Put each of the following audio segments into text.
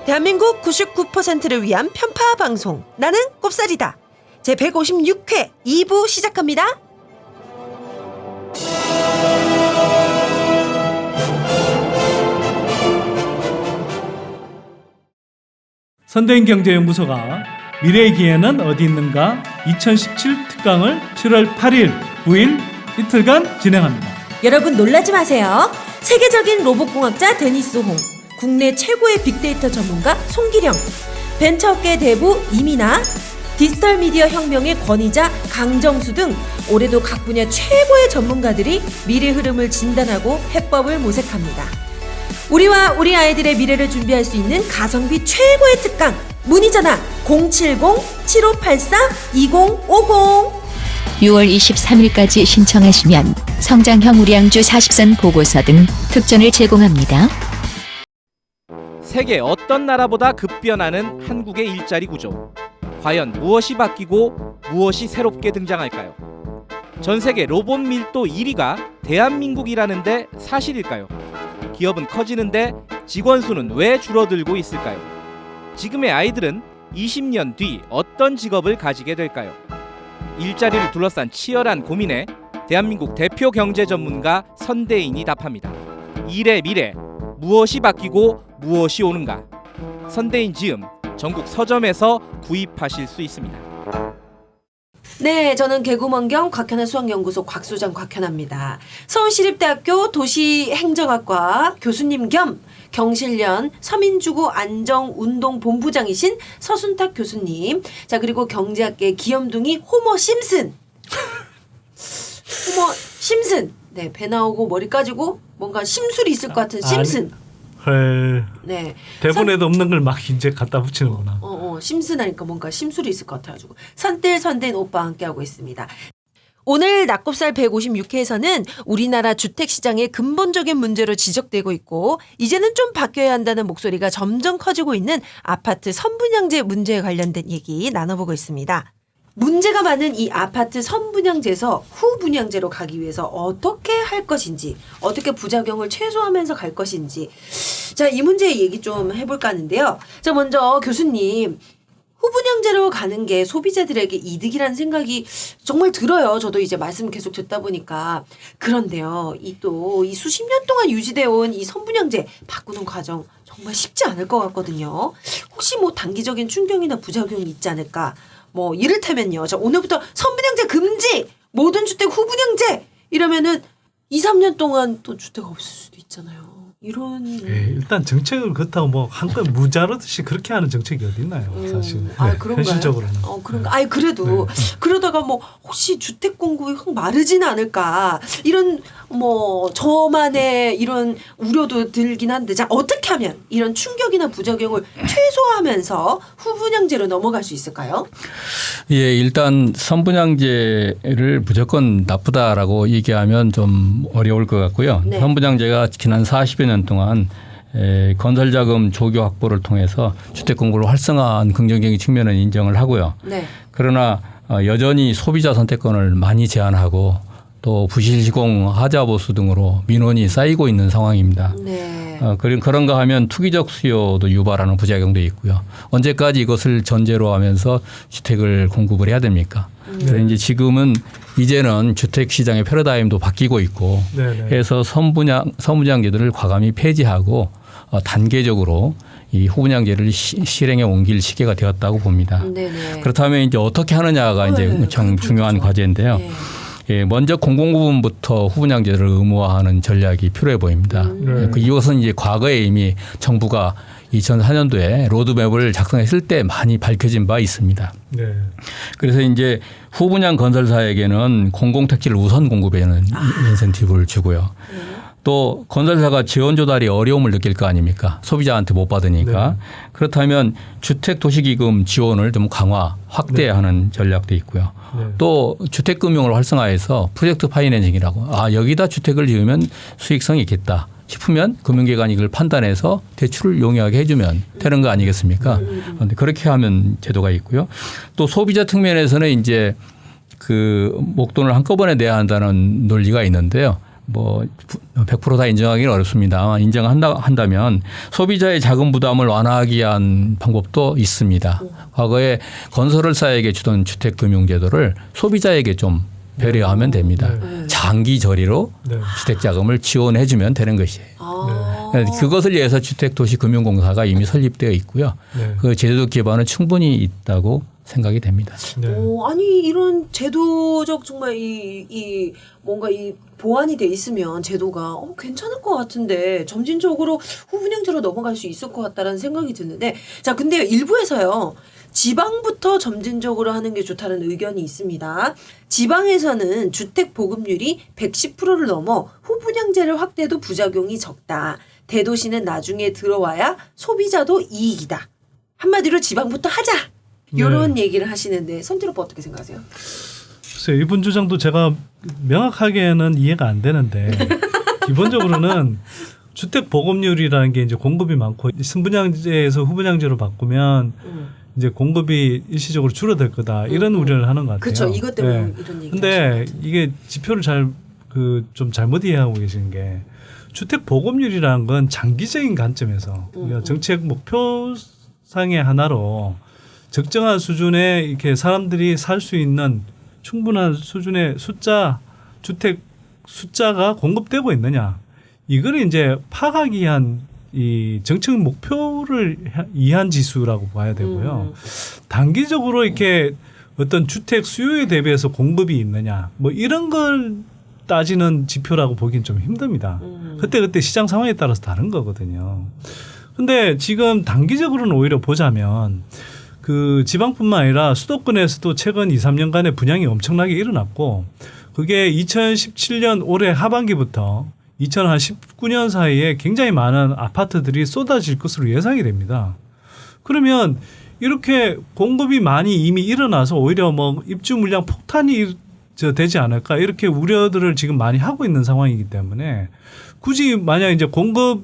대한민국 99%를 위한 편파 방송 나는 꼽살이다. 제156회 2부 시작합니다. 선대인 경제연구소가 미래의 기회는 어디 있는가 2017 특강을 7월 8일, 9일 이틀간 진행합니다. 여러분 놀라지 마세요. 세계적인 로봇공학자 데니스 홍, 국내 최고의 빅데이터 전문가 송기령, 벤처업계 대부 이민아, 디지털 미디어 혁명의 권위자 강정수 등 올해도 각 분야 최고의 전문가들이 미래 흐름을 진단하고 해법을 모색합니다. 우리와 우리 아이들의 미래를 준비할 수 있는 가성비 최고의 특강, 문의 전화 070-7584-2050. 6월 23일까지 신청하시면 성장형 우량주 40선 보고서 등 특전을 제공합니다. 세계 어떤 나라보다 급변하는 한국의 일자리 구조. 과연 무엇이 바뀌고 무엇이 새롭게 등장할까요? 전 세계 로봇 밀도 1위가 대한민국이라는데 사실일까요? 기업은 커지는데 직원 수는 왜 줄어들고 있을까요? 지금의 아이들은 20년 뒤 어떤 직업을 가지게 될까요? 일자리를 둘러싼 치열한 고민에 대한민국 대표 경제 전문가 선대인이 답합니다. 일의 미래, 무엇이 바뀌고 무엇이 오는가? 선대인 지음, 전국 서점에서 구입하실 수 있습니다. 네, 저는 개구먼경 곽현아 수학연구소 곽소장 곽현아입니다. 서울시립대학교 도시행정학과 교수님 겸 경실련 서민주거 안정운동본부장이신 서순탁 교수님. 자, 그리고 경제학계 귀염둥이 호머 심슨. 호머 심슨. 네, 배 나오고 머리 까지고 뭔가 심술이 있을 것 같은 심슨. 헐. 네. 대본에도 없는 걸 막 이제 갖다 붙이는구나. 심슨하니까 뭔가 심술이 있을 것 같아가지고 선대인 오빠와 함께하고 있습니다. 오늘 낙곱살 156회에서는 우리나라 주택시장의 근본적인 문제로 지적되고 있고 이제는 좀 바뀌어야 한다는 목소리가 점점 커지고 있는 아파트 선분양제 문제에 관련된 얘기 나눠보고 있습니다. 문제가 많은 이 아파트 선분양제에서 후분양제로 가기 위해서 어떻게 할 것인지, 어떻게 부작용을 최소화하면서 갈 것인지, 자, 이 문제 얘기 좀 해볼까 하는데요. 자, 먼저 교수님, 후분양제로 가는 게 소비자들에게 이득이라는 생각이 정말 들어요. 저도 이제 말씀 계속 듣다 보니까. 그런데요, 이 수십 년 동안 유지되어 온 이 선분양제 바꾸는 과정 정말 쉽지 않을 것 같거든요. 혹시 뭐 단기적인 충격이나 부작용이 있지 않을까? 뭐 이를테면요. 자, 오늘부터 선분양제 금지! 모든 주택 후분양제! 이러면은 2, 3년 동안 또 주택 없을 수도 있잖아요. 이런. 일단 정책을 그렇다고 뭐 한껏 무자르듯이 그렇게 하는 정책이 어디 있나요, 사실. 그런가요? 현실적으로는. 그런가. 그래도 그러다가 뭐 혹시 주택 공급이 확 마르지는 않을까 이런 뭐 저만의 이런 우려도 들긴 한데, 자, 어떻게 하면 이런 충격이나 부작용을 최소화하면서 후분양제로 넘어갈 수 있을까요? 예, 일단 선분양제를 무조건 나쁘다라고 얘기하면 좀 어려울 것 같고요. 네. 선분양제가 지난 40여 년 동안 건설자금 조교 확보를 통해서 주택 공급을 활성화한 긍정적인 측면은 인정을 하고요. 네. 그러나 여전히 소비자 선택권을 많이 제한하고 또 부실 시공, 하자 보수 등으로 민원이 쌓이고 있는 상황입니다. 네. 그런가 하면 투기적 수요도 유발하는 부작용도 있고요. 언제까지 이것을 전제로 하면서 주택을 공급을 해야 됩니까? 그래서 이제 지금은 이제는 주택 시장의 패러다임도 바뀌고 있고 해서 선분양제들을 과감히 폐지하고 단계적으로 이 후분양제를 실행에 옮길 시기가 되었다고 봅니다. 네네. 그렇다면 이제 어떻게 하느냐가 이제 참 중요한 과제인데요. 네. 예, 먼저 공공부문부터 후분양제를 의무화하는 전략이 필요해 보입니다. 이것은 이제 과거에 이미 정부가 2004년도에 로드맵을 작성했을 때 많이 밝혀진 바 있습니다. 네. 그래서 이제 후분양 건설사에게는 공공택지를 우선 공급에는 인센티브를 주고요. 또 건설사가 지원 조달이 어려움을 느낄 거 아닙니까? 소비자한테 못 받으니까. 네. 그렇다면 주택도시기금 지원을 좀 강화, 확대하는 전략도 있고요. 네. 또 주택금융을 활성화해서 프로젝트 파이낸싱이라고 여기다 주택을 지으면 수익성이 있겠다 싶으면 금융기관이 이걸 판단해서 대출을 용이하게 해주면 되는 거 아니겠습니까? 그런데 그렇게 하면 제도가 있고요. 또 소비자 측면에서는 이제 그 목돈을 한꺼번에 내야 한다는 논리가 있는데요. 뭐 100% 다 인정하기는 어렵습니다. 인정한다면 소비자의 자금 부담을 완화하기 위한 방법도 있습니다. 과거에 건설사에게 주던 주택금융제도를 소비자에게 좀 배려하면 됩니다. 장기 저리로 네. 주택자금을 지원해 주면 되는 것이에요. 아. 그것을 위해서 주택도시금융공사가 이미 설립되어 있고요. 네. 그 제도 기반은 충분히 있다고 생각이 됩니다. 네. 아니 이런 제도적 정말 이 뭔가 이 보완이 돼 있으면 제도가 괜찮을 것 같은데 점진적으로 후분양제로 넘어갈 수 있을 것 같다라는 생각이 드는데 자 근데 일부에서요. 지방부터 점진적으로 하는 게 좋다는 의견이 있습니다. 지방에서는 주택 보급률이 110%를 넘어 후분양제를 확대해도 부작용이 적다. 대도시는 나중에 들어와야 소비자도 이익이다. 한마디로 지방부터 하자. 이런 얘기를 하시는데 선택 오빠 어떻게 생각하세요? 글쎄요, 이분 주장도 제가 명확하게는 이해가 안 되는데 기본적으로는 주택 보급률이라는 게 이제 공급이 많고 순분양제에서 후분양제로 바꾸면 이제 공급이 일시적으로 줄어들 거다 이런 우려를 하는 것 같아요. 그렇죠. 이것 때문에 이런 얘기. 근데 이게 지표를 좀 잘못 이해하고 계시는 게 주택 보급률이라는 건 장기적인 관점에서 우리가 정책 목표상의 하나로 적정한 수준의 이렇게 사람들이 살 수 있는 충분한 수준의 주택 숫자가 공급되고 있느냐 이걸 이제 파악하기 위한 이 정책 목표를 이한 지수라고 봐야 되고요. 단기적으로 이렇게 어떤 주택 수요에 대비해서 공급이 있느냐 뭐 이런 걸 따지는 지표라고 보기는 좀 힘듭니다. 그때 시장 상황에 따라서 다른 거거든요. 근데 지금 단기적으로는 오히려 보자면 그 지방뿐만 아니라 수도권에서도 최근 2, 3년간의 분양이 엄청나게 일어났고 그게 2017년 올해 하반기부터 2019년 사이에 굉장히 많은 아파트들이 쏟아질 것으로 예상이 됩니다. 그러면 이렇게 공급이 많이 이미 일어나서 오히려 뭐 입주 물량 폭탄이 되지 않을까 이렇게 우려들을 지금 많이 하고 있는 상황이기 때문에 굳이 만약 이제 공급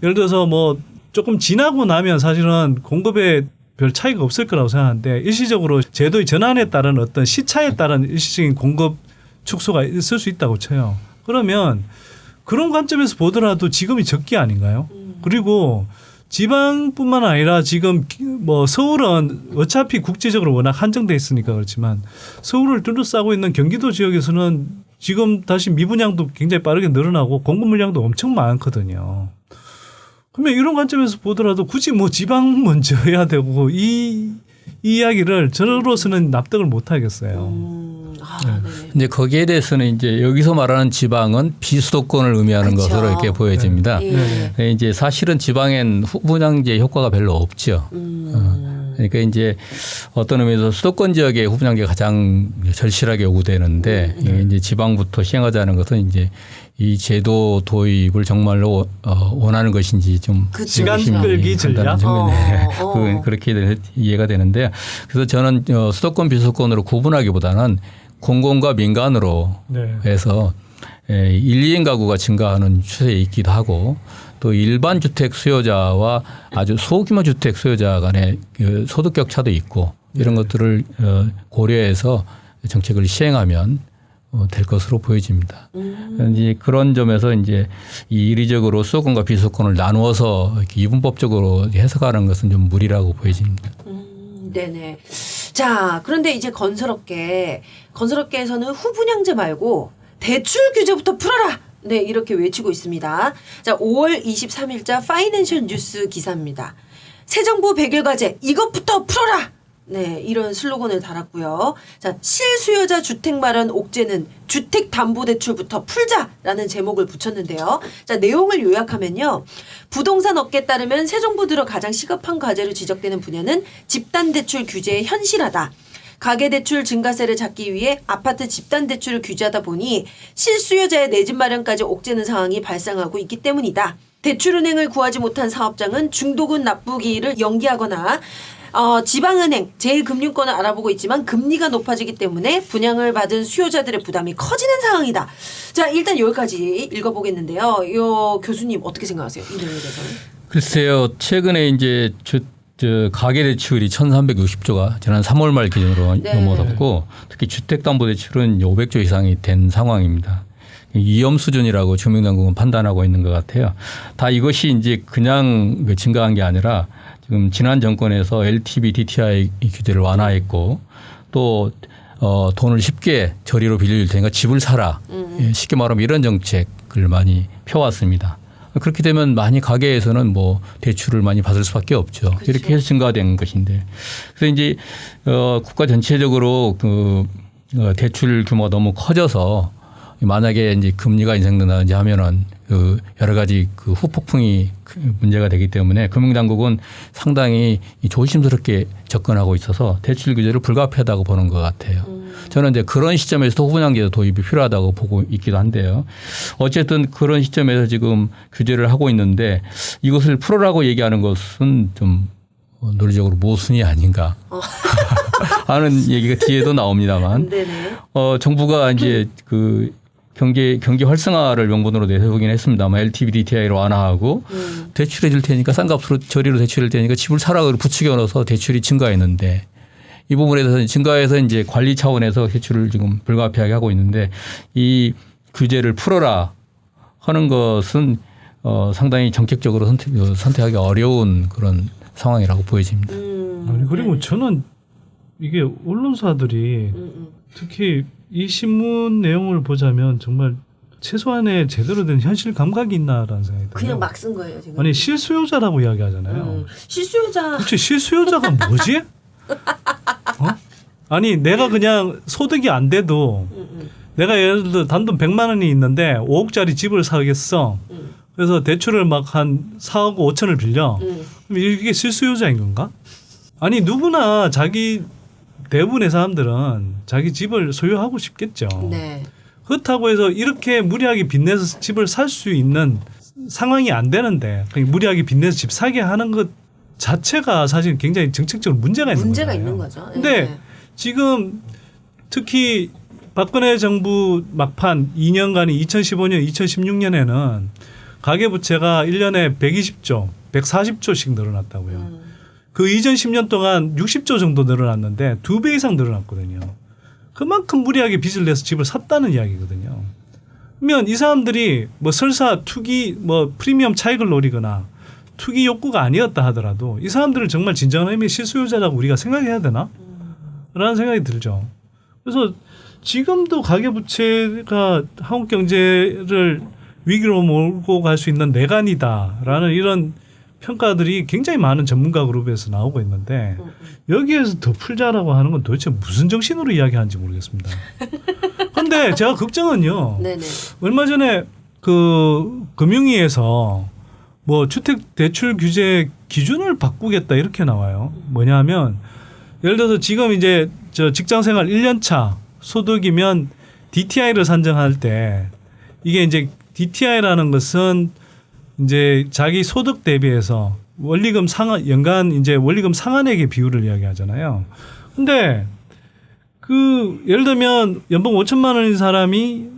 예를 들어서 뭐 조금 지나고 나면 사실은 공급에 별 차이가 없을 거라고 생각하는데 일시적으로 제도의 전환에 따른 어떤 시차에 따른 일시적인 공급 축소가 있을 수 있다고 쳐요. 그러면 그런 관점에서 보더라도 지금이 적기 아닌가요? 그리고 지방뿐만 아니라 지금 뭐 서울은 어차피 국제적으로 워낙 한정돼 있으니까 그렇지만 서울을 둘러싸고 있는 경기도 지역에서는 지금 다시 미분양도 굉장히 빠르게 늘어나고 공급 물량도 엄청 많거든요. 그러면 이런 관점에서 보더라도 굳이 뭐 지방 먼저 해야 되고 이 이야기를 저로서는 납득을 못 하겠어요. 근데 거기에 대해서는 이제 여기서 말하는 지방은 비수도권을 의미하는 그쵸. 것으로 이렇게 보여집니다. 예. 이제 사실은 지방엔 후분양제 효과가 별로 없죠. 그러니까 이제 어떤 의미에서 수도권 지역의 후분양제가 가장 절실하게 요구되는데 이제 지방부터 시행하자는 것은 이제 이 제도 도입을 정말로 원하는 것인지 좀 시간 끌기 전략 그렇게 이해가 되는데 그래서 저는 수도권 비수도권으로 구분하기보다는 공공과 민간으로 해서 1, 2인 가구가 증가하는 추세에 있기도 하고 또 일반 주택 수요자와 아주 소규모 주택 수요자 간의 그 소득 격차도 있고 이런 것들을 고려해서 정책을 시행하면 될 것으로 보여집니다. 이제 그런 점에서 이제 이리적으로 수도권과 비수도권을 나누어서 이렇게 이분법적으로 해석하는 것은 좀 무리라고 보여집니다. 네네. 자, 그런데 이제 건설업계에서는 후분양제 말고 대출 규제부터 풀어라. 네, 이렇게 외치고 있습니다. 자, 5월 23일자 파이낸셜 뉴스 기사입니다. 새 정부 100일 과제 이것부터 풀어라. 네, 이런 슬로건을 달았고요. 자, 실수요자 주택 마련 옥죄는 주택담보대출부터 풀자라는 제목을 붙였는데요. 자, 내용을 요약하면요. 부동산 업계에 따르면 새 정부 들어 가장 시급한 과제로 지적되는 분야는 집단대출 규제의 현실화다. 가계대출 증가세를 잡기 위해 아파트 집단대출을 규제하다 보니 실수요자의 내 집 마련까지 옥죄는 상황이 발생하고 있기 때문이다. 대출은행을 구하지 못한 사업장은 중도금 납부기일을 연기하거나 지방은행, 제1금융권을 알아보고 있지만 금리가 높아지기 때문에 분양을 받은 수요자들의 부담이 커지는 상황이다. 자, 일단 여기까지 읽어보겠는데요. 교수님 어떻게 생각하세요? 이 내용에 대해서는? 글쎄요. 최근에 이제 가계 대출이 1,360조가 지난 3월 말 기준으로 네. 넘어섰고 특히 주택담보대출은 500조 이상이 된 상황입니다. 위험 수준이라고 주민당국은 판단하고 있는 것 같아요. 다 이것이 이제 그냥 증가한 게 아니라 지금 지난 정권에서 LTV, DTI 규제를 완화했고 또 돈을 쉽게 저리로 빌려줄 테니까 집을 사라. 예, 쉽게 말하면 이런 정책을 많이 펴왔습니다. 그렇게 되면 많이 가계에서는 뭐 대출을 많이 받을 수밖에 없죠. 그렇죠. 이렇게 해서 증가된 것인데 그래서 이제 국가 전체적으로 대출 규모가 너무 커져서 만약에 이제 금리가 인상된다든지 하면은 여러 가지 후폭풍이 문제가 되기 때문에 금융당국은 상당히 조심스럽게 접근하고 있어서 대출 규제를 불가피하다고 보는 것 같아요. 저는 이제 그런 시점에서 후분양제도 도입이 필요하다고 보고 있기도 한데요. 어쨌든 그런 시점에서 지금 규제를 하고 있는데 이것을 풀어라고 얘기하는 것은 좀 논리적으로 모순이 아닌가 하는 얘기가 뒤에도 나옵니다만 네네. 정부가 이제 경기 활성화를 명분으로 내세우긴 했습니다만 LTV, DTI를 완화하고 대출해 줄 테니까 싼 값으로 저리로 대출할 테니까 집을 사라고 부추겨 넣어서 대출이 증가했는데 이 부분에 대해서 증가해서 이제 관리 차원에서 대출을 지금 불가피하게 하고 있는데 이 규제를 풀어라 하는 것은 상당히 정책적으로 선택하기 어려운 그런 상황이라고 보여집니다. 아니 그리고 저는 이게 언론사들이 특히 이 신문 내용을 보자면 정말 최소한의 제대로 된 현실 감각이 있나라는 생각이 들어요. 그냥 막 쓴 거예요 지금. 아니 실수요자라고 이야기하잖아요. 실수요자. 도대체 실수요자가 뭐지? 아니 내가 그냥 소득이 안 돼도 내가 예를 들어 단돈 100만 원이 있는데 5억짜리 집을 사겠어. 그래서 대출을 막 한 4억 5천을 빌려. 그럼 이게 실수요자인 건가? 아니 누구나 대부분의 사람들은 자기 집을 소유하고 싶겠죠. 네. 그렇다고 해서 이렇게 무리하게 빚내서 집을 살 수 있는 상황이 안 되는데 무리하게 빚내서 집 사게 하는 것 자체가 사실 굉장히 정책적으로 문제가 있는 문제가 거잖아요. 있는 거죠. 근데 네. 지금 특히 박근혜 정부 막판 2년간이 2015년, 2016년에는 가계부채가 1년에 120조, 140조씩 늘어났다고요. 그 이전 10년 동안 60조 정도 늘어났는데 2배 이상 늘어났거든요. 그만큼 무리하게 빚을 내서 집을 샀다는 이야기거든요. 그러면 이 사람들이 뭐 설사 투기 뭐 프리미엄 차익을 노리거나 투기 욕구가 아니었다 하더라도 이 사람들을 정말 진정한 의미의 실수요자라고 우리가 생각해야 되나? 라는 생각이 들죠. 그래서 지금도 가계부채가 한국 경제를 위기로 몰고 갈 수 있는 내관이다라는 이런 평가들이 굉장히 많은 전문가 그룹에서 나오고 있는데 여기에서 더 풀자라고 하는 건 도대체 무슨 정신으로 이야기하는지 모르겠습니다. 그런데 제가 걱정은요. 네네. 얼마 전에 금융위에서 뭐 주택 대출 규제 기준을 바꾸겠다 이렇게 나와요. 뭐냐면 예를 들어서 지금 이제 직장생활 1년 차 소득이면 DTI를 산정할 때 이게 이제 DTI라는 것은 이제 자기 소득 대비해서 원리금 연간 이제 원리금 상환액의 비율을 이야기하잖아요. 근데 예를 들면 연봉 5천만 원인 사람이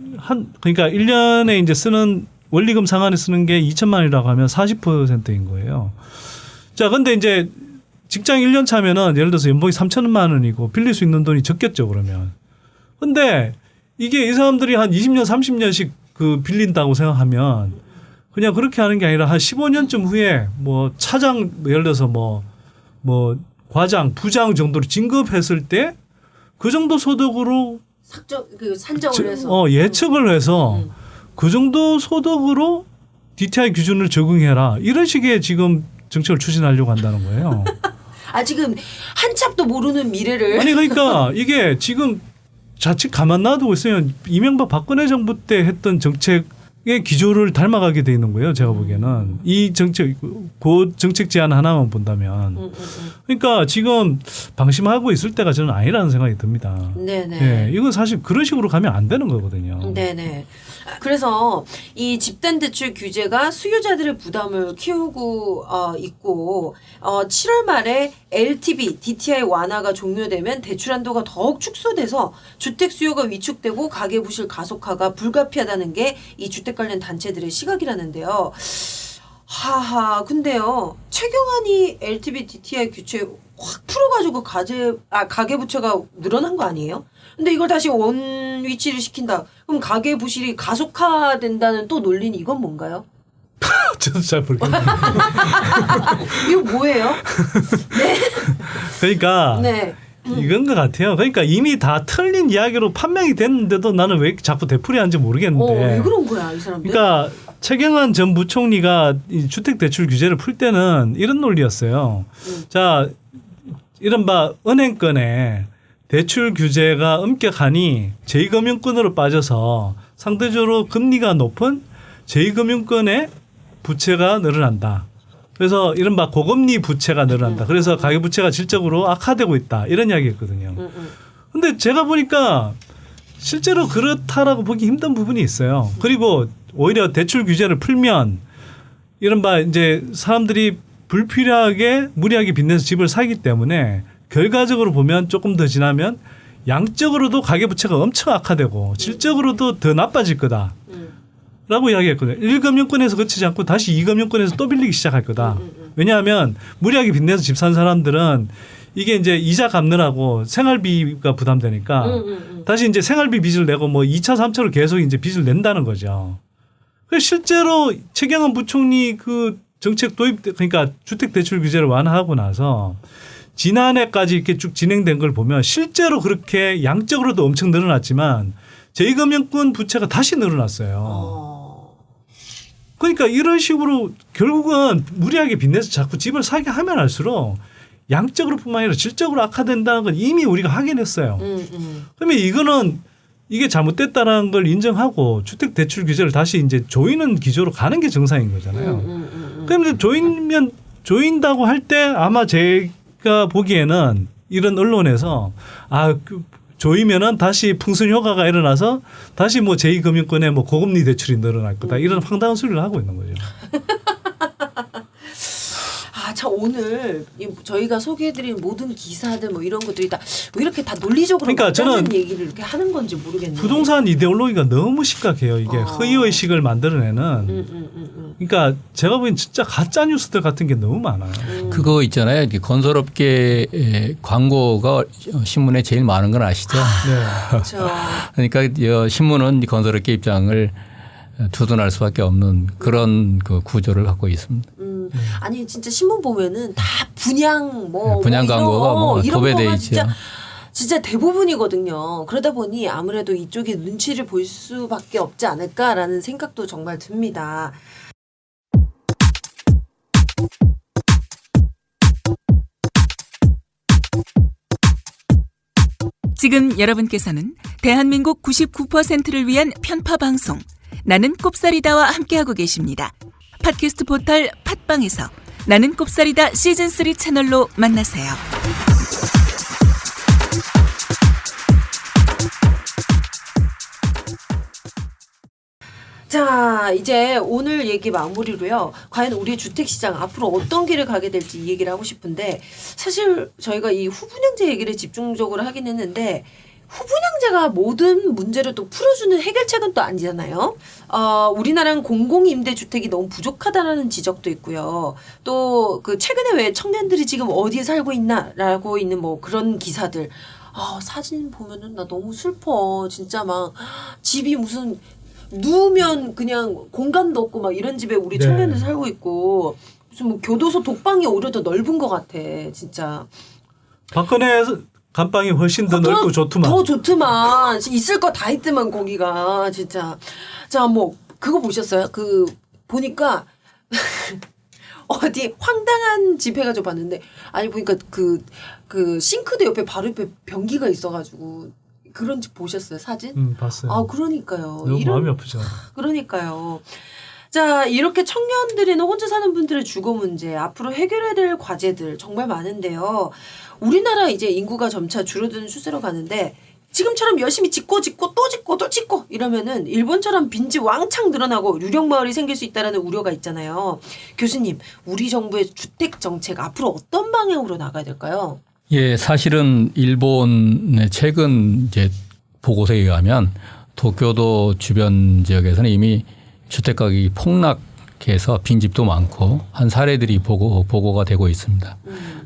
그러니까 1년에 이제 쓰는 원리금 상환에 쓰는 게 2천만 원이라고 하면 40%인 거예요. 자, 근데 이제 직장 1년 차면은 예를 들어서 연봉이 3천만 원이고 빌릴 수 있는 돈이 적겠죠, 그러면. 근데 이게 이 사람들이 한 20년, 30년씩 빌린다고 생각하면 그냥 그렇게 하는 게 아니라 한 15년쯤 후에 뭐 차장 예를 들어서 뭐 과장, 부장 정도로 진급했을 때 그 정도 소득으로 산정을 해서 예측을 해서 그 정도 소득으로 DTI 기준을 적용해라. 이런 식의 지금 정책을 추진하려고 한다는 거예요. 지금 한참도 모르는 미래를. 아니 그러니까 이게 지금 자칫 가만 놔두고 있으면 이명박 박근혜 정부 때 했던 정책의 기조를 닮아가게 돼 있는 거예요. 제가 보기에는 이 정책 제안 하나만 본다면 그러니까 지금 방심하고 있을 때가 저는 아니라는 생각이 듭니다. 네네. 네, 이건 사실 그런 식으로 가면 안 되는 거거든요. 네네. 그래서 이 집단 대출 규제가 수요자들의 부담을 키우고 있고 7월 말에 LTV, DTI 완화가 종료되면 대출 한도가 더욱 축소돼서 주택 수요가 위축되고 가계 부실 가속화가 불가피하다는 게 이 주택 관련 단체들의 시각이라는데요. 하하, 근데요. 최경환이 LTV/DTI 규칙 확 풀어가지고 가계부채가 늘어난 거 아니에요? 근데 이걸 다시 원 위치를 시킨다. 그럼 가계부실이 가속화된다는 또 논리는 이건 뭔가요? 저도 잘 모르겠네요. 이거 뭐예요? 그러니까 네. 이건 것 같아요. 그러니까 이미 다 틀린 이야기로 판명이 됐는데도 나는 왜 자꾸 되풀이하는지 모르겠는데. 왜 그런 거야, 이 사람들? 그러니까 최경환 전 부총리가 이 주택대출 규제를 풀 때는 이런 논리였어요. 자, 이른바 은행권에 대출 규제가 엄격하니 제2금융권으로 빠져서 상대적으로 금리가 높은 제2금융권의 부채가 늘어난다. 그래서 이른바 고금리 부채가 늘어난다. 그래서 가계부채가 질적으로 악화되고 있다. 이런 이야기였거든요. 근데 제가 보니까 실제로 그렇다라고 보기 힘든 부분이 있어요. 그리고 오히려 대출 규제를 풀면 이른바 이제 사람들이 불필요하게 무리하게 빚내서 집을 사기 때문에 결과적으로 보면 조금 더 지나면 양적으로도 가계부채가 엄청 악화되고 질적으로도 더 나빠질 거다. 라고 이야기했거든요. 1금융권에서 그치지 않고 다시 2금융권에서 또 빌리기 시작할 거다. 왜냐하면 무리하게 빚내서 집 산 사람들은 이게 이제 이자 갚느라고 생활비가 부담되니까 다시 이제 생활비 빚을 내고 뭐 2차, 3차로 계속 이제 빚을 낸다는 거죠. 그래서 실제로 최경환 부총리 그 정책 도입, 그러니까 주택대출 규제를 완화하고 나서 지난해까지 이렇게 쭉 진행된 걸 보면 실제로 그렇게 양적으로도 엄청 늘어났지만 제2금융권 부채가 다시 늘어났어요. 그러니까 이런 식으로 결국은 무리하게 빚내서 자꾸 집을 사게 하면 할수록 양적으로 뿐만 아니라 질적으로 악화된다는 건 이미 우리가 확인했어요. 그러면 이거는 이게 잘못됐다는 걸 인정하고 주택대출 규제를 다시 이제 조이는 기조로 가는 게 정상인 거잖아요. 그런데 조인다고 할 때 아마 제가 보기에는 이런 언론에서 조이면은 다시 풍선 효과가 일어나서 다시 뭐 제2금융권에 뭐 고금리 대출이 늘어날 거다. 이런 황당한 소리를 하고 있는 거죠. 참 오늘 저희가 소개해드린 모든 기사들 뭐 이런 것들이 다 왜 이렇게 다 논리적으로 그러니까 저는 얘기를 이렇게 하는 건지 모르겠네요. 부동산 이데올로기가 너무 심각해요. 이게 허위의식을 만들어내는. 그러니까 제가 보기엔 진짜 가짜 뉴스들 같은 게 너무 많아요. 그거 있잖아요. 건설업계 광고가 신문에 제일 많은 건 아시죠? 네. 그렇죠. 그러니까 신문은 건설업계 입장을 두둔할 수밖에 없는 그런 그 구조를 갖고 있습니다. 아니 진짜 신문 보면은 다 분양 분양 광고가 도배돼 있죠. 진짜 대부분이거든요. 그러다 보니 아무래도 이쪽에 눈치를 볼 수밖에 없지 않을까라는 생각도 정말 듭니다. 지금 여러분께서는 대한민국 99%를 위한 편파 방송 나는 꼽사리다와 함께하고 계십니다. 팟캐스트 포털 팟빵에서 나는 꼽사리다 시즌3 채널로 만나세요. 자, 이제 오늘 얘기 마무리로요. 과연 우리 주택시장 앞으로 어떤 길을 가게 될지 이 얘기를 하고 싶은데 사실 저희가 이 후분양제 얘기를 집중적으로 하긴 했는데 후분양제가 모든 문제를 또 풀어주는 해결책은 또 아니잖아요. 우리나라는 공공임대주택이 너무 부족하다는 지적도 있고요. 또 그 최근에 왜 청년들이 지금 어디에 살고 있나라고 있는 뭐 그런 기사들. 사진 보면은 나 너무 슬퍼. 진짜 막 집이 무슨 누우면 그냥 공간도 없고 막 이런 집에 우리 청년들 살고 있고 무슨 뭐 교도소 독방이 오히려 더 넓은 것 같아. 진짜. 박근혜 감방이 훨씬 더 넓고 좋더만. 더 좋더만. 있을 거 다 있더만 거기가 진짜. 자, 뭐 그거 보셨어요? 그 보니까 어디 황당한 집 해가지고 봤는데 아니 보니까 그 싱크대 옆에 바로 옆에 변기가 있어가지고 그런 집 보셨어요? 사진? 봤어요. 그러니까요. 너무 마음이 아프죠. 그러니까요. 자, 이렇게 청년들이나 혼자 사는 분들의 주거 문제, 앞으로 해결해야 될 과제들 정말 많은데요. 우리나라 이제 인구가 점차 줄어드는 추세로 가는데 지금처럼 열심히 짓고 또 짓고 이러면은 일본처럼 빈집 왕창 늘어나고 유령마을이 생길 수 있다는 우려가 있잖아요. 교수님, 우리 정부의 주택 정책 앞으로 어떤 방향으로 나가야 될까요? 예, 사실은 일본의 최근 이제 보고서에 의하면 도쿄도 주변 지역에서는 이미 주택 가격이 폭락 이렇게 해서 빈집도 많고 한 사례들이 보고가 되고 있습니다.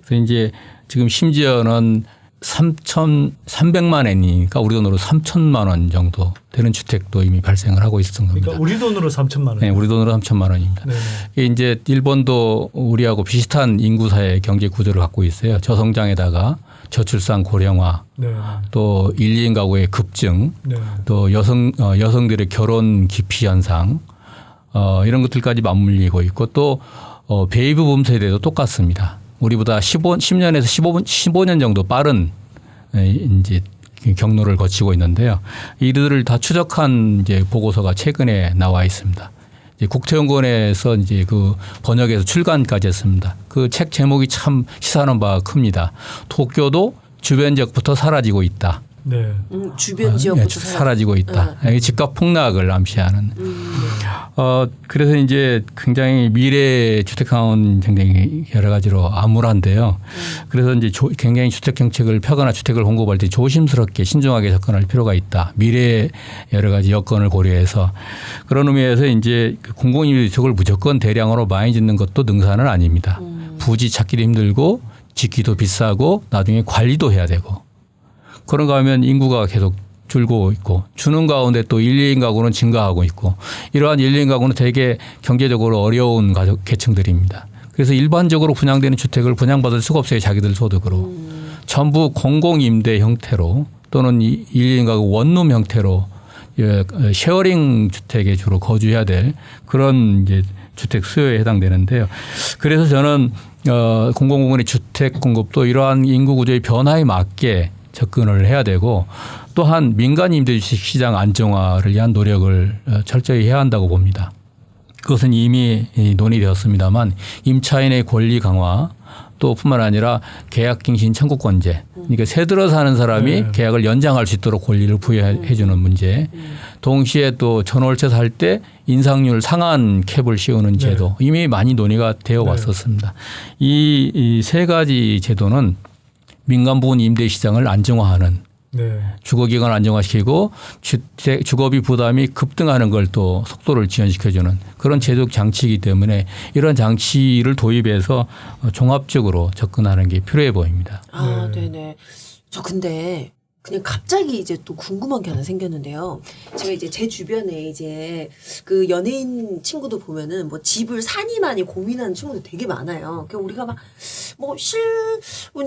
그래서 이제 지금 심지어는 3,300만 엔이니까 우리 돈으로 3천만 원 정도 되는 주택도 이미 발생을 하고 있었던 겁니다. 그러니까 우리 돈으로 3천만 원. 네, 우리 돈으로 3천만 원입니다. 네. 이게 이제 일본도 우리하고 비슷한 인구 사회 경제 구조를 갖고 있어요. 저성장에다가 저출산 고령화, 네. 또 1, 2인 가구의 급증, 네. 또 여성들의 결혼 기피 현상 이런 것들까지 맞물리고 있고 또 베이비 붐 세대도 똑같습니다. 우리보다 10년에서 15년 정도 빠른 이제 경로를 거치고 있는데요. 이들을 다 추적한 이제 보고서가 최근에 나와 있습니다. 이제 국토연구원에서 이제 그 번역해서 출간까지 했습니다. 그 책 제목이 참 시사하는 바가 큽니다. 도쿄도 주변 지역부터 사라지고 있다. 네. 주변 지역부터 사라지고 있다. 집값 폭락을 암시하는. 그래서 이제 굉장히 미래 주택 상황은 굉장히 여러 가지로 암울한데요. 그래서 이제 굉장히 주택 정책을 펴거나 주택을 공급할 때 조심스럽게 신중하게 접근할 필요가 있다. 미래 여러 가지 여건을 고려해서 그런 의미에서 이제 공공임대주택을 무조건 대량으로 많이 짓는 것도 능사는 아닙니다. 부지 찾기도 힘들고 짓기도 비싸고 나중에 관리도 해야 되고. 그런가 하면 인구가 계속 줄고 있고 주는 가운데 또 1, 2인 가구는 증가하고 있고 이러한 1, 2인 가구는 되게 경제적으로 어려운 가족 계층들입니다. 그래서 일반적으로 분양되는 주택을 분양받을 수가 없어요. 자기들 소득으로. 전부 공공임대 형태로 또는 1, 2인 가구 원룸 형태로 쉐어링 주택에 주로 거주해야 될 그런 이제 주택 수요에 해당되는데요. 그래서 저는 공공공원의 주택 공급도 이러한 인구 구조의 변화에 맞게 접근을 해야 되고 또한 민간 임대주택 시장 안정화를 위한 노력을 철저히 해야 한다고 봅니다. 그것은 이미 논의되었습니다만 임차인의 권리 강화 또 뿐만 아니라 계약갱신 청구권제 그러니까 새 들어 사는 사람이 계약을 연장할 수 있도록 권리를 부여해 주는 문제 동시에 또 전월세 살 때 인상률 상한 캡을 씌우는 제도 이미 많이 논의가 되어 왔었습니다. 이 세 가지 제도는 민간 부분 임대 시장을 안정화하는 주거기간 안정화시키고 주거비 부담이 급등하는 걸 또 속도를 지연시켜주는 그런 제도적 장치이기 때문에 이런 장치를 도입해서 종합적으로 접근하는 게 필요해 보입니다. 아, 네네. 저 근데 그냥 갑자기 이제 또 궁금한 게 하나 생겼는데요. 제가 이제 제 주변에 이제 그 연예인 친구도 보면은 뭐 집을 사니 마니 고민하는 친구들 되게 많아요. 그러니까 우리가 막 뭐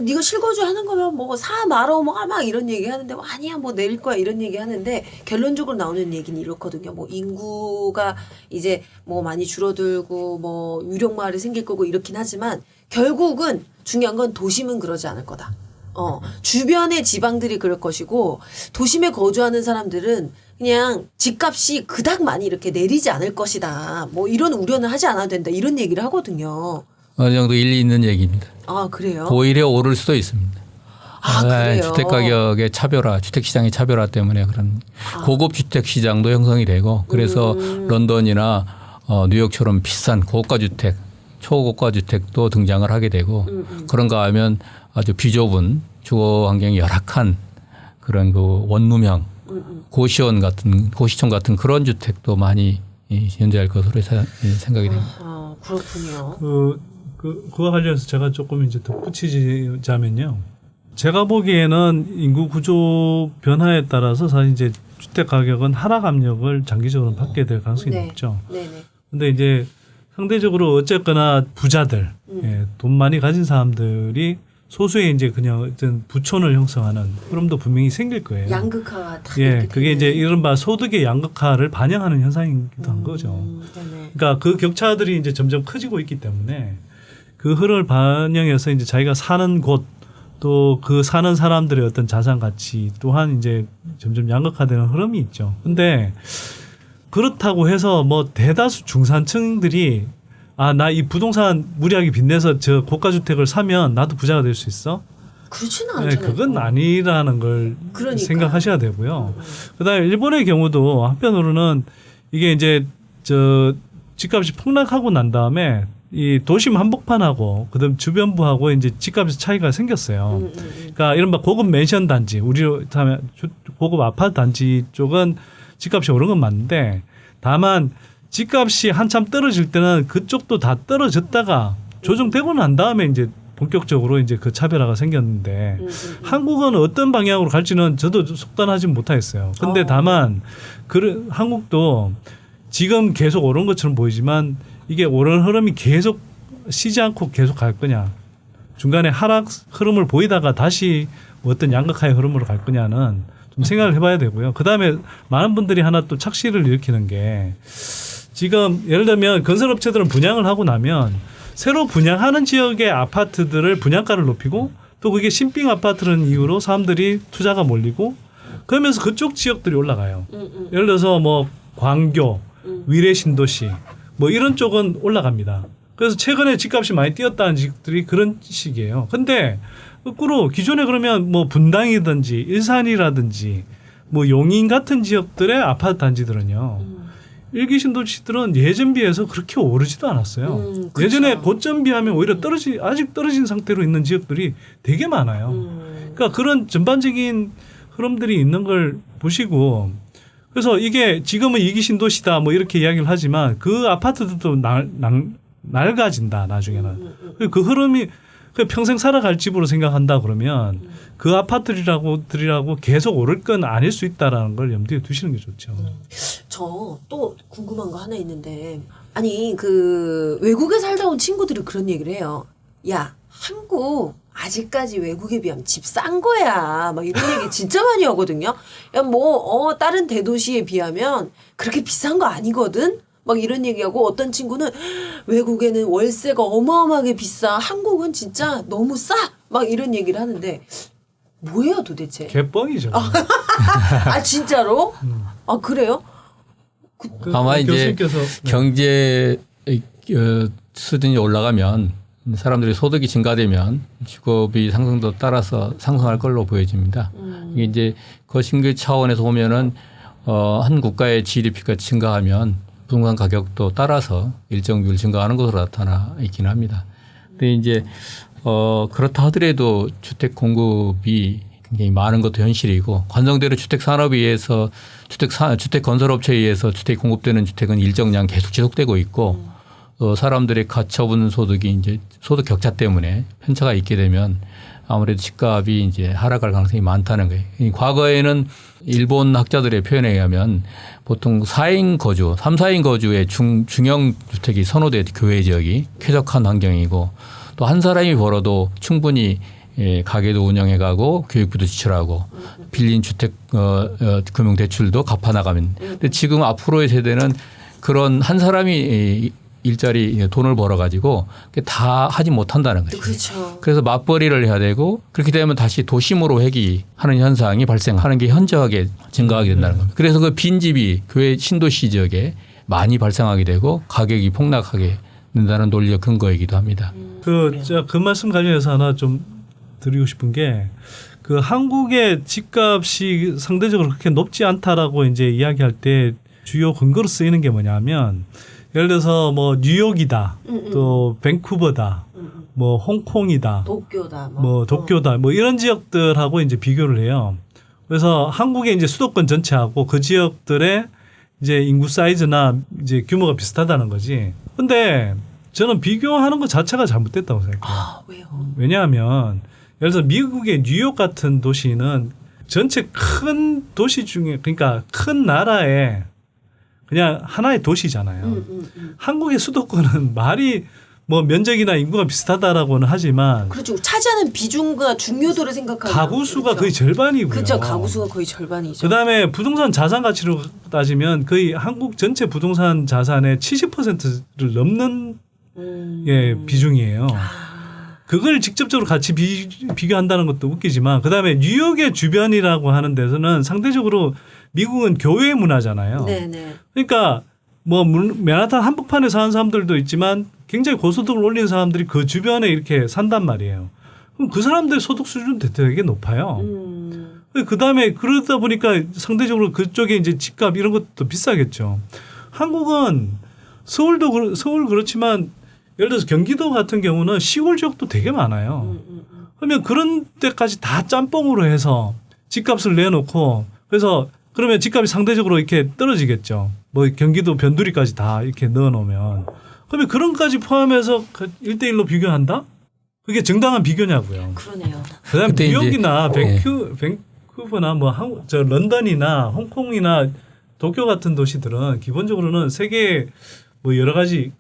네가 실거주 하는 거면 뭐 사 말어 뭐 막 이런 얘기 하는데 뭐 아니야 뭐 내릴 거야 이런 얘기 하는데 결론적으로 나오는 얘기는 이렇거든요. 뭐 인구가 이제 뭐 많이 줄어들고 뭐 유령마을이 생길 거고 이렇긴 하지만 결국은 중요한 건 도심은 그러지 않을 거다. 주변의 지방들이 그럴 것이고 도심에 거주하는 사람들은 그냥 집값이 그닥 많이 이렇게 내리지 않을 것이다. 뭐 이런 우려는 하지 않아도 된다. 이런 얘기를 하거든요. 어느 정도 일리 있는 얘기입니다. 아, 그래요? 오히려 오를 수도 있습니다. 아, 그래요? 주택 가격의 차별화, 주택 시장의 차별화 때문에 그런 고급 주택 시장도 형성이 되고 그래서 런던이나 뉴욕처럼 비싼 고가 주택, 초고가 주택도 등장을 하게 되고 그런가 하면 아주 비좁은 주거 환경이 열악한 그런 그 원룸형 고시촌 같은 그런 주택도 많이 현재할 것으로 생각이 됩니다. 아, 그렇군요. 그와 관련해서 제가 조금 이제 덧붙이자면요. 제가 보기에는 인구 구조 변화에 따라서 사실 이제 주택 가격은 하락 압력을 장기적으로 받게 될 가능성이 높죠. 네네. 근데 이제 상대적으로 어쨌거나 부자들, 돈 많이 가진 사람들이 소수의 이제 그냥 어떤 부촌을 형성하는 흐름도 분명히 생길 거예요. 양극화가 딱 그게 이제 이른바 소득의 양극화를 반영하는 현상이기도 한 거죠. 네네. 그러니까 그 격차들이 이제 점점 커지고 있기 때문에 그 흐름을 반영해서 이제 자기가 사는 곳 또 그 사는 사람들의 어떤 자산 가치 또한 이제 점점 양극화되는 흐름이 있죠. 근데 그렇다고 해서 뭐 대다수 중산층들이 나 이 부동산 무리하게 빚내서 저 고가 주택을 사면 나도 부자가 될 수 있어? 그렇지는 않잖아요. 그건 아니라는 걸 생각하셔야 되고요. 그다음에 일본의 경우도 한편으로는 이게 이제 저 집값이 폭락하고 난 다음에 이 도심 한복판하고 그다음 주변부하고 이제 집값의 차이가 생겼어요. 그러니까 이른바 고급 맨션 단지, 우리로 하면 고급 아파트 단지 쪽은 집값이 오른 건 맞는데 다만 집값이 한참 떨어질 때는 그쪽도 다 떨어졌다가 조정되고 난 다음에 이제 본격적으로 이제 그 차별화가 생겼는데 한국은 어떤 방향으로 갈지는 저도 속단하지 못하겠어요. 근데 다만 한국도 지금 계속 오른 것처럼 보이지만 이게 오른 흐름이 계속 쉬지 않고 계속 갈 거냐, 중간에 하락 흐름을 보이다가 다시 어떤 양극화의 흐름으로 갈 거냐는 좀 생각을 해봐야 되고요. 그다음에 많은 분들이 하나 또 착시를 일으키는 게 지금 예를 들면 건설업체들은 분양을 하고 나면 새로 분양하는 지역의 아파트들을 분양가를 높이고 또 그게 신빙 아파트라는 이유로 사람들이 투자가 몰리고 그러면서 그쪽 지역들이 올라가요. 예를 들어서 뭐 광교, 위례 신도시 뭐 이런 쪽은 올라갑니다. 그래서 최근에 집값이 많이 뛰었다는 지역들이 그런 식이에요. 근데 거꾸로 기존에 그러면 뭐 분당이든지 일산이라든지 뭐 용인 같은 지역들의 아파트 단지들은요. 일기 신도시들은 예전 비해서 그렇게 오르지도 않았어요. 그렇죠. 예전에 고점 비하면 오히려 아직 떨어진 상태로 있는 지역들이 되게 많아요. 그러니까 그런 전반적인 흐름들이 있는 걸 보시고 그래서 이게 지금은 이기 신도시다 뭐 이렇게 이야기를 하지만 그 아파트들도 낡아진다 나중에는. 그 흐름이 평생 살아갈 집으로 생각한다 그러면 그 아파트들이라고 계속 오를 건 아닐 수 있다라는 걸 염두에 두시는 게 좋죠. 저 또 궁금한 거 하나 있는데 아니 그 외국에 살다 온 친구들이 그런 얘기를 해요. 야 한국 아직까지 외국에 비하면 집 싼 거야. 막 이런 얘기 진짜 많이 하거든요. 야 뭐 다른 대도시에 비하면 그렇게 비싼 거 아니거든. 막 이런 얘기하고 어떤 친구는 외국에는 월세가 어마어마하게 비싸. 한국은 진짜 너무 싸. 막 이런 얘기를 하는데 뭐예요 도대체? 개뻥이죠. 아 진짜로? 아 그래요? 아마 이제 교수님께서 경제 수준이 올라가면 사람들이 소득이 증가되면 직업이 상승도 따라서 상승할 걸로 보여집니다. 이게 이제 거신교 차원에서 보면은 한 국가의 GDP가 증가하면 부동산 가격도 따라서 일정 비율 증가하는 것으로 나타나 있긴 합니다. 근데 이제 그렇다 하더라도 주택 공급이 굉장히 많은 것도 현실이고 관성대로 주택 산업에 의해서 주택 건설업체에 의해서 주택 공급되는 주택은 일정량 계속 지속되고 있고 사람들의 가처분 소득이 이제 소득 격차 때문에 편차가 있게 되면 아무래도 집값이 이제 하락할 가능성이 많다는 거예요. 과거에는 일본 학자들의 표현에 의하면 보통 4인 거주, 3, 4인 거주의 중형 주택이 선호돼 교외 지역이 쾌적한 환경이고 또 한 사람이 벌어도 충분히 가게도 운영해가고 교육비도 지출하고 빌린 주택 금융 대출도 갚아나가면. 근데 지금 앞으로의 세대는 그런 한 사람이 일자리 돈을 벌어가지고 다 하지 못한다는 거죠. 그렇죠. 그래서 맞벌이를 해야 되고 그렇게 되면 다시 도심으로 회귀하는 현상이 발생하는 게 현저하게 증가하게 된다는 겁니다. 그래서 그 빈집이 교외 신도시 지역에 많이 발생하게 되고 가격이 폭락하게 된다는 논리적 근거이기도 합니다. 그 말씀 관련해서 하나 좀 드리고 싶은 게 그 한국의 집값이 상대적으로 그렇게 높지 않다라고 이제 이야기할 때 주요 근거로 쓰이는 게 뭐냐면 예를 들어서 뭐 뉴욕이다, 또 밴쿠버다, 뭐 홍콩이다, 도쿄다, 뭐 도쿄다, 뭐 이런 지역들하고 이제 비교를 해요. 그래서 한국의 이제 수도권 전체하고 그 지역들의 이제 인구 사이즈나 이제 규모가 비슷하다는 거지. 근데 저는 비교하는 것 자체가 잘못됐다고 생각해요. 아, 왜요? 왜냐하면 예를 들어 미국의 뉴욕 같은 도시는 전체 큰 도시 중에 그러니까 큰 나라의 그냥 하나의 도시잖아요. 한국의 수도권은 말이 뭐 면적이나 인구가 비슷하다라고는 하지만 그렇죠. 차지하는 비중과 중요도를 생각하면 가구 수가 그렇죠. 거의 절반이고요. 그렇죠. 가구 수가 거의 절반이죠. 그다음에 부동산 자산 가치로 따지면 거의 한국 전체 부동산 자산의 70%를 넘는 비중이에요. 그걸 직접적으로 같이 비교한다는 것도 웃기지만 그다음에 뉴욕의 주변이라고 하는 데서는 상대적으로 미국은 교외 문화잖아요. 네네. 그러니까 뭐 맨하탄 한복판에 사는 사람들도 있지만 굉장히 고소득을 올리는 사람들이 그 주변에 이렇게 산단 말이에요. 그럼 그 사람들의 소득 수준은 되게 높아요. 그다음에 그러다 보니까 상대적으로 그쪽에 이제 집값 이런 것도 비싸겠죠. 한국은 서울 그렇지만 예를 들어서 경기도 같은 경우는 시골 지역도 되게 많아요. 그러면 그런 데까지 다 짬뽕으로 해서 집값을 내놓고 그래서 그러면 집값이 상대적으로 이렇게 떨어지겠죠. 뭐 경기도 변두리까지 다 이렇게 넣어놓으면. 그러면 그런 것까지 포함해서 1대1로 비교한다? 그게 정당한 비교냐고요. 그러네요. 그다음 그때 뉴욕이나 이제, 밴쿠버나 뭐 저 런던이나 홍콩이나 도쿄 같은 도시들은 기본적으로는 세계 뭐 여러 가지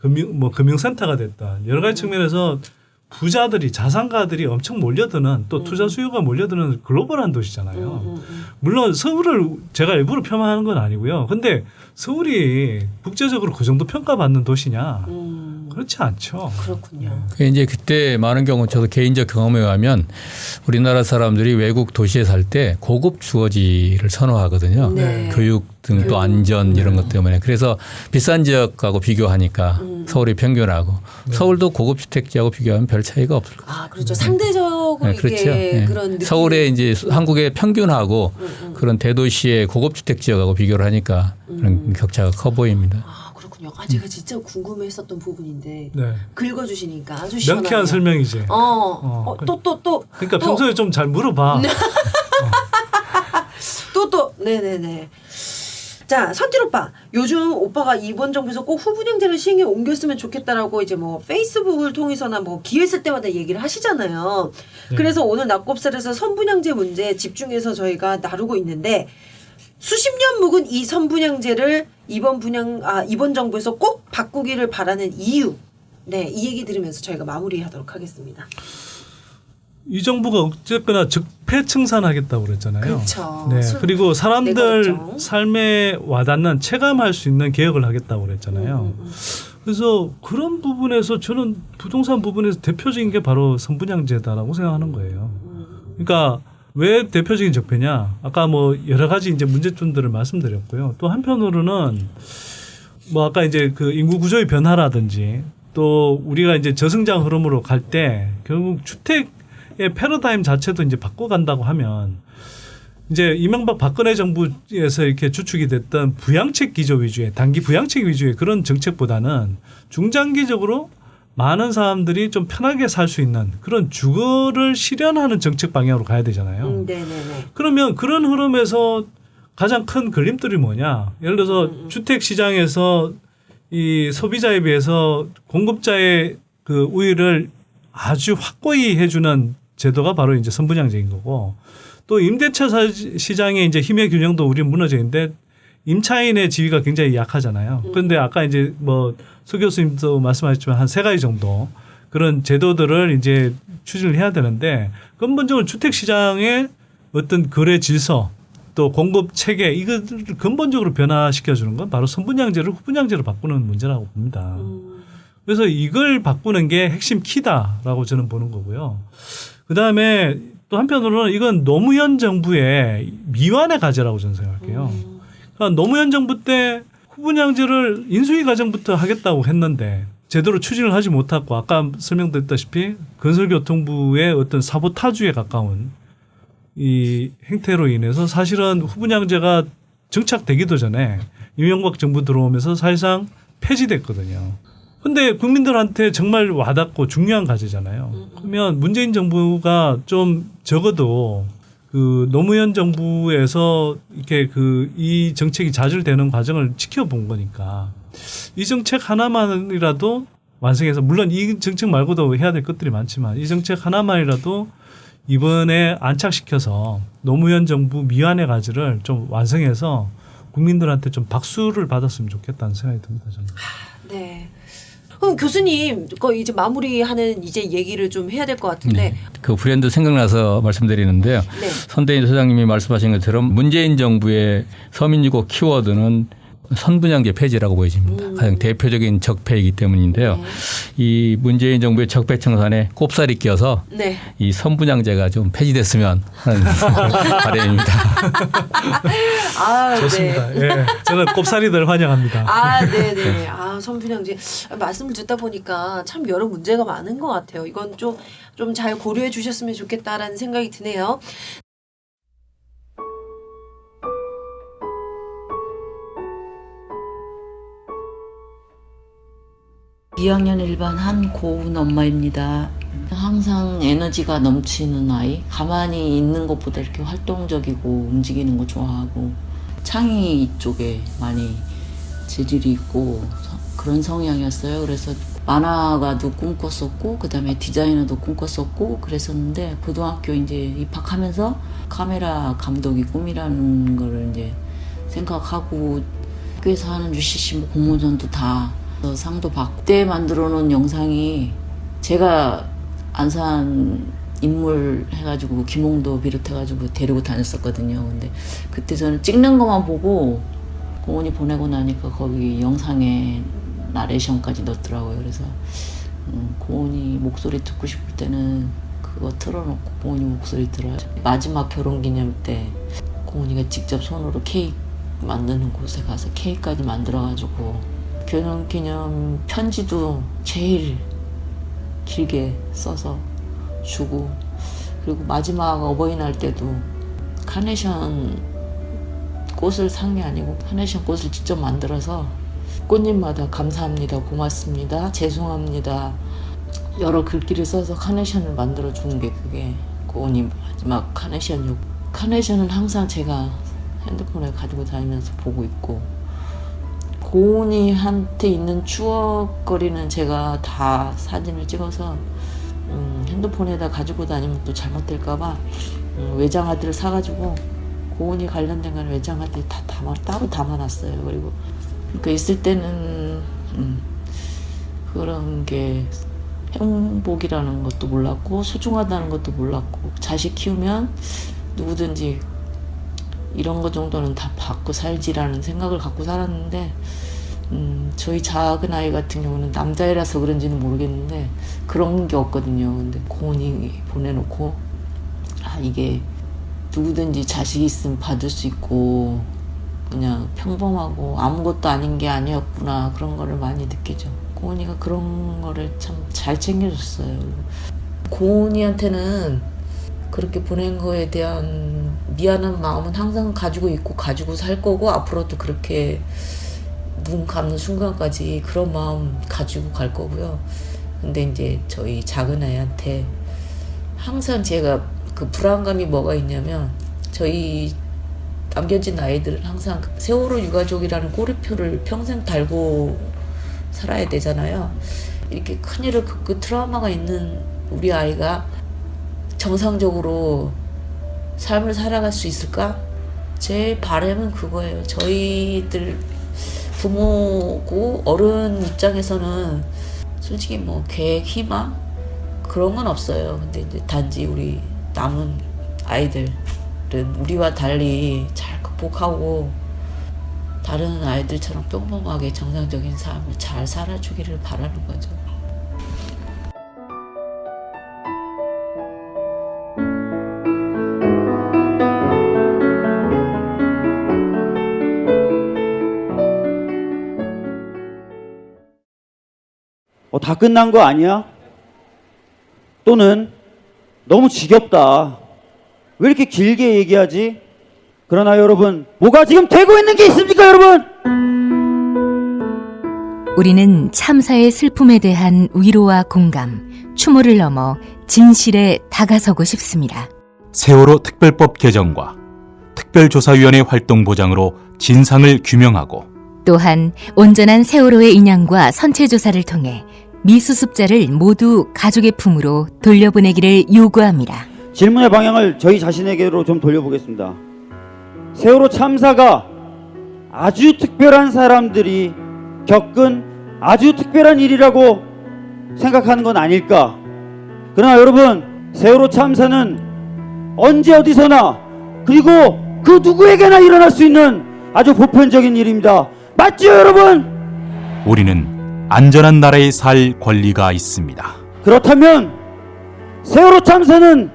금융센터가 됐다. 여러 가지 측면에서 부자들이 자산가들이 엄청 몰려드는 또 투자 수요가 몰려드는 글로벌한 도시잖아요. 물론 서울을 제가 일부러 폄하하는 건 아니고요. 근데 서울이 국제적으로 그 정도 평가받는 도시냐? 그렇지 않죠. 그렇군요. 이제 그때 많은 경우 저도 개인적 경험에 의하면 우리나라 사람들이 외국 도시에 살 때 고급 주거지를 선호하거든요. 네. 교육 등 또 안전 이런 것 때문에. 그래서 비싼 지역하고 비교하니까 서울이 평균하고 서울도 고급 주택지하고 비교하면 별 차이가 없을 것 같아요. 아, 그렇죠. 상대적으로 네, 이게 그렇죠. 네. 그런 느낌. 서울의 이제 한국의 평균하고 그런 대도시의 고급 주택 지역하고 비교를 하니까 그런 격차가 커 보입니다. 아, 그렇군요. 아, 제가 진짜 궁금했었던 부분인데 네. 긁어주시니까 아주 시원하네요. 명쾌한 설명이지. 또. 그러니까 평소에 좀 잘 물어봐. 네네네. 자, 선틸 오빠. 요즘 오빠가 이번 정부에서 꼭 후분양제를 시행에 옮겼으면 좋겠다라고 이제 뭐 페이스북을 통해서나 뭐 기회 쓸 때마다 얘기를 하시잖아요. 네. 그래서 오늘 낙곱살에서 선분양제 문제 집중해서 저희가 나누고 있는데 수십 년 묵은 이 선분양제를 이번 정부에서 꼭 바꾸기를 바라는 이유. 네, 이 얘기 들으면서 저희가 마무리하도록 하겠습니다. 이 정부가 어쨌거나 적폐청산하겠다고 그랬잖아요. 그렇죠. 네. 그리고 사람들 내걸정. 삶에 와닿는 체감할 수 있는 개혁을 하겠다고 그랬잖아요. 그래서 그런 부분에서 저는 부동산 부분에서 대표적인 게 바로 선분양제다라고 생각하는 거예요. 그러니까 왜 대표적인 적폐냐? 아까 뭐 여러 가지 이제 문제점들을 말씀드렸고요. 또 한편으로는 뭐 아까 이제 그 인구 구조의 변화라든지 또 우리가 이제 저성장 흐름으로 갈 때 결국 주택의 패러다임 자체도 이제 바꿔간다고 하면 이제 이명박 박근혜 정부에서 이렇게 주축이 됐던 부양책 기조 위주의 단기 부양책 위주의 그런 정책보다는 중장기적으로 많은 사람들이 좀 편하게 살 수 있는 그런 주거를 실현하는 정책 방향으로 가야 되잖아요. 네네네. 그러면 그런 흐름에서 가장 큰 걸림돌이 뭐냐? 예를 들어서 주택 시장에서 이 소비자에 비해서 공급자의 그 우위를 아주 확고히 해주는 제도가 바로 이제 선분양제인 거고 또 임대차 시장의 이제 힘의 균형도 우리 무너져 있는데 임차인의 지위가 굉장히 약하잖아요. 그런데 아까 이제 뭐 수 교수님도 말씀하셨지만 한 3가지 정도 그런 제도들을 이제 추진을 해야 되는데 근본적으로 주택 시장의 어떤 거래 질서 또 공급 체계 이것을 근본적으로 변화시켜 주는 건 바로 선분양제를 후분양제로 바꾸는 문제라고 봅니다. 그래서 이걸 바꾸는 게 핵심 키다라고 저는 보는 거고요. 그다음에 또 한편으로는 이건 노무현 정부의 미완의 과제라고 저는 생각해요. 그러니까 노무현 정부 때 후분양제를 인수위 과정부터 하겠다고 했는데 제대로 추진을 하지 못하고 아까 설명드렸다시피 건설교통부의 어떤 사보타주에 가까운 이 행태로 인해서 사실은 후분양제가 정착되기도 전에 이명박 정부 들어오면서 사실상 폐지됐거든요. 근데 국민들한테 정말 와닿고 중요한 과제잖아요. 그러면 문재인 정부가 좀 적어도 그 노무현 정부에서 이렇게 그 이 정책이 좌절되는 과정을 지켜본 거니까 이 정책 하나만이라도 완성해서 물론 이 정책 말고도 해야 될 것들이 많지만 이 정책 하나만이라도 이번에 안착시켜서 노무현 정부 미완의 과제를 좀 완성해서 국민들한테 좀 박수를 받았으면 좋겠다는 생각이 듭니다. 저는. 네. 그럼 교수님, 이제 마무리하는 이제 얘기를 좀 해야 될 것 같은데. 네. 그 브랜드 생각나서 말씀드리는데요. 네. 선대인 소장님이 말씀하신 것처럼 문재인 정부의 서민주거 키워드는 선분양제 폐지라고 보여집니다. 가장 대표적인 적폐이기 때문인데요. 이 문재인 정부의 적폐 청산에 꼽살이 껴서 네. 이 선분양제가 좀 폐지됐으면 하는 바람입니다. 아, 좋습니다. 네. 예, 저는 꼽사리들 환영합니다. 아, 네네. 아, 선분양제. 말씀을 듣다 보니까 참 여러 문제가 많은 것 같아요. 이건 좀 잘 고려해 주셨으면 좋겠다라는 생각이 드네요. (2학년 1반) 한고은 엄마입니다. 항상 에너지가 넘치는 아이. 가만히 있는 것보다 이렇게 활동적이고 움직이는 거 좋아하고 창의 쪽에 많이 재질이 있고 그런 성향이었어요. 그래서 만화가도 꿈꿨었고 그다음에 디자이너도 꿈꿨었고 그랬었는데 고등학교 이제 입학하면서 카메라 감독이 꿈이라는 거를 이제 생각하고 학교에서 하는 UCC 뭐 공모전도 다 상도 받고 그때 만들어 놓은 영상이 제가 안산 인물 해가지고 김홍도 비롯해가지고 데리고 다녔었거든요. 근데 그때 저는 찍는 것만 보고 공원이 보내고 나니까 거기 영상에 나레이션까지 넣었더라고요. 그래서 고은이 목소리 듣고 싶을 때는 그거 틀어놓고 고은이 목소리 들어요. 마지막 결혼기념 때 고은이가 직접 손으로 케이크 만드는 곳에 가서 케이크까지 만들어가지고 결혼기념 편지도 제일 길게 써서 주고 그리고 마지막 어버이날 때도 카네이션 꽃을 산 게 아니고 카네이션 꽃을 직접 만들어서 꽃잎마다 감사합니다, 고맙습니다, 죄송합니다 여러 글귀를 써서 카네이션을 만들어 주는 게 그게 고은이 마지막 카네이션이고 카네이션은 항상 제가 핸드폰에 가지고 다니면서 보고 있고 고은이한테 있는 추억거리는 제가 다 사진을 찍어서 핸드폰에다 가지고 다니면 또 잘못될까봐 외장하드를 사가지고 고은이 관련된 건 외장하드에 다 따로 담아놨어요. 그리고 그러니까 있을 때는 그런 게 행복이라는 것도 몰랐고 소중하다는 것도 몰랐고 자식 키우면 누구든지 이런 거 정도는 다 받고 살지라는 생각을 갖고 살았는데 저희 작은 아이 같은 경우는 남자애라서 그런지는 모르겠는데 그런 게 없거든요. 근데 고은이 보내놓고 이게 누구든지 자식이 있으면 받을 수 있고 그냥 평범하고 아무것도 아닌 게 아니었구나 그런 거를 많이 느끼죠. 고은이가 그런 거를 참 잘 챙겨줬어요. 고은이한테는 그렇게 보낸 거에 대한 미안한 마음은 항상 가지고 있고 가지고 살 거고 앞으로도 그렇게 눈 감는 순간까지 그런 마음 가지고 갈 거고요. 근데 이제 저희 작은 애한테 항상 제가 그 불안감이 뭐가 있냐면 저희 남겨진 아이들은 항상 세월호 유가족이라는 꼬리표를 평생 달고 살아야 되잖아요. 이렇게 큰일을 겪고 트라우마가 있는 우리 아이가 정상적으로 삶을 살아갈 수 있을까? 제 바람은 그거예요. 저희들 부모고 어른 입장에서는 솔직히 뭐 계획, 희망 그런 건 없어요. 근데 이제 단지 우리 남은 아이들은 우리와 달리 잘 극복하고 다른 아이들처럼 평범하게 정상적인 삶을 잘 살아주기를 바라는 거죠. 다 끝난 거 아니야? 또는 너무 지겹다. 왜 이렇게 길게 얘기하지? 그러나 여러분, 뭐가 지금 되고 있는 게 있습니까, 여러분? 우리는 참사의 슬픔에 대한 위로와 공감, 추모를 넘어 진실에 다가서고 싶습니다. 세월호 특별법 개정과 특별조사위원회 활동 보장으로 진상을 규명하고 또한 온전한 세월호의 인양과 선체 조사를 통해 미수습자를 모두 가족의 품으로 돌려보내기를 요구합니다. 질문의 방향을 저희 자신에게로 좀 돌려보겠습니다. 세월호 참사가 아주 특별한 사람들이 겪은 아주 특별한 일이라고 생각하는 건 아닐까? 그러나 여러분, 세월호 참사는 언제 어디서나 그리고 그 누구에게나 일어날 수 있는 아주 보편적인 일입니다. 맞죠, 여러분? 우리는 안전한 나라에 살 권리가 있습니다. 그렇다면 세월호 참사는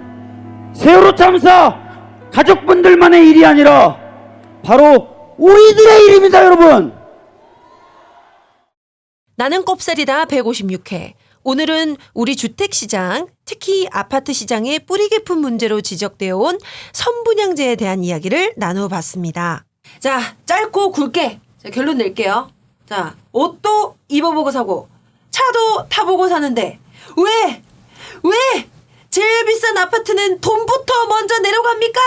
세월호 참사 가족분들만의 일이 아니라 바로 우리들의 일입니다, 여러분. 나는 꼽살이다 156회. 오늘은 우리 주택시장, 특히 아파트 시장의 뿌리 깊은 문제로 지적되어 온 선분양제에 대한 이야기를 나누어 봤습니다. 자, 짧고 굵게 결론 낼게요. 자, 옷도 입어보고 사고 차도 타보고 사는데 왜 제일 비싼 아파트는 돈부터 먼저 내려갑니까?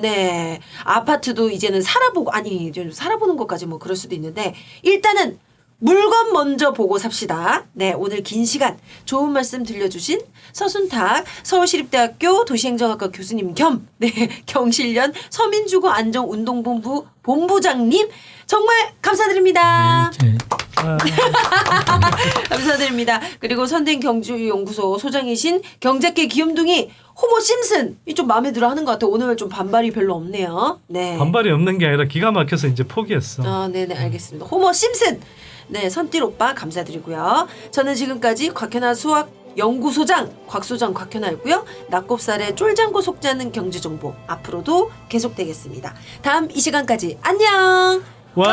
네. 아파트도 이제는 살아보는 것까지 뭐 그럴 수도 있는데 일단은 물건 먼저 보고 삽시다. 네, 오늘 긴 시간 좋은 말씀 들려주신 서순탁 서울시립대학교 도시행정학과 교수님 겸 경실련 서민주거안정운동본부 본부장님 정말 감사드립니다. 네. 감사드립니다. 그리고 선den경주연구소 소장이신 경제계 귀염둥이 호모 심슨 이 좀 마음에 들어 하는 것 같아요. 오늘 좀 반발이 별로 없네요. 네. 반발이 없는 게 아니라 기가 막혀서 이제 포기했어. 네네 알겠습니다. 호모 심슨 네 선띠 오빠 감사드리고요. 저는 지금까지 곽현아 수학 연구소장 곽소장 곽현아였고요. 낙곱살의 쫄장고 속지 않는 경제정보 앞으로도 계속되겠습니다. 다음 이 시간까지 안녕. 와.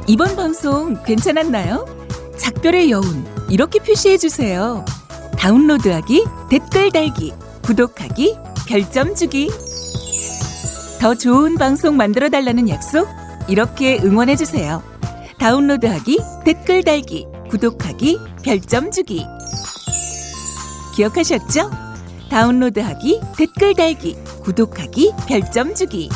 이번 방송 괜찮았나요? 작별의 여운 이렇게 표시해 주세요. 다운로드하기, 댓글 달기, 구독하기, 별점 주기. 더 좋은 방송 만들어 달라는 약속 이렇게 응원해 주세요. 다운로드하기, 댓글 달기, 구독하기, 별점 주기. 기억하셨죠? 다운로드하기, 댓글 달기, 구독하기, 별점 주기.